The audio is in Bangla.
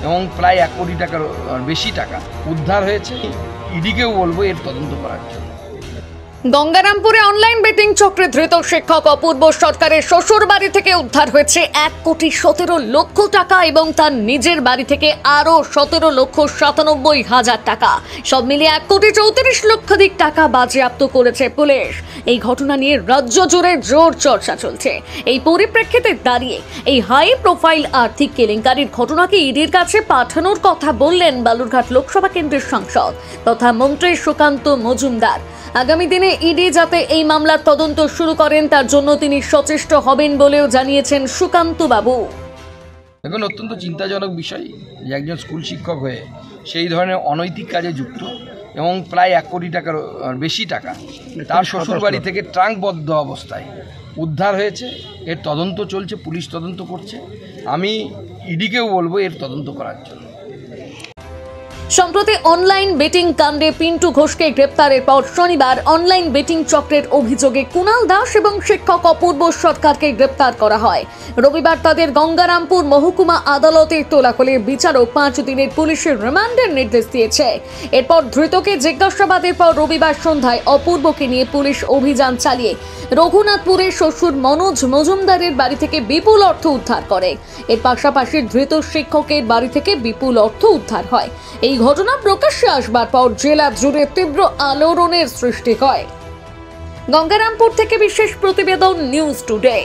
এবং প্রায় 1 কোটি টাকার বেশি টাকা উদ্ধার হয়েছে। ইডিকেও বলবো এর তদন্ত করার জন্য। গঙ্গারামপুরে অনলাইন বেটিং চক্রে ধৃত শিক্ষক অপূর্ব সরকারের শ্বশুর বাড়ি থেকে উদ্ধার হয়েছে 1,17,00,000 টাকা এবং তার নিজের বাড়ি থেকে আরো 17,97,000 টাকা। সব মিলিয়ে 1,34,00,000 টাকা বাজেয়াপ্ত করেছে পুলিশ। এই ঘটনা নিয়ে রাজ্য জুড়ে জোর চর্চা চলছে। এই পরিপ্রেক্ষিতে দাঁড়িয়ে এই হাই প্রোফাইল আর্থিক কেলেঙ্কারির ঘটনাকে ইডির কাছে পাঠানোর কথা বললেন বালুরঘাট লোকসভা কেন্দ্রের সাংসদ তথা মন্ত্রী সুকান্ত মজুমদার। আগামী দিনে ইডি যাতে এই মামলার তদন্ত শুরু করেন তার জন্য তিনি সচেষ্ট হবেন বলেও জানিয়েছেন সুকান্ত বাবু। এখন অত্যন্ত চিন্তাজনক বিষয় যে একজন স্কুল শিক্ষক হয়ে সেই ধরনের অনৈতিক কাজে যুক্ত এবং প্রায় 1 কোটি টাকার বেশি টাকা তার শ্বশুর বাড়ি থেকে ট্রাঙ্কবদ্ধ অবস্থায় উদ্ধার হয়েছে। এর তদন্ত চলছে, পুলিশ তদন্ত করছে। আমি ইডিকেও বলবো এর তদন্ত করার জন্য। সম্প্রতি অনলাইন বেটিং কাণ্ডে পিন্টু ঘোষকে গ্রেপ্তারের পর শনিবার অনলাইন বেটিং চক্রের অভিযোগে কুণাল দাস এবং শিক্ষক অপূর্ব সরকারকে গ্রেপ্তার করা হয়। রবিবার তাদের গঙ্গারামপুর মহকুমা আদালতে তোলা হলে বিচারক 5 দিনের পুলিশের রিমান্ডের নির্দেশ দিয়েছে। এরপর ধৃতকে জিজ্ঞাসাবাদের পর রবিবার সন্ধ্যায় অপূর্বকে নিয়ে পুলিশ অভিযান চালিয়ে রঘুনাথপুরের শ্বশুর মনোজ মজুমদারের বাড়ি থেকে বিপুল অর্থ উদ্ধার করে। এর পাশাপাশি ধৃত শিক্ষকের বাড়ি থেকে বিপুল অর্থ উদ্ধার হয়। এই ঘটনা প্রকাশ্যে আসবার পর জেলা জুড়ে তীব্র আলোড়নের সৃষ্টি হয়। গঙ্গারামপুর থেকে বিশেষ প্রতিবেদন, নিউজ টুডে।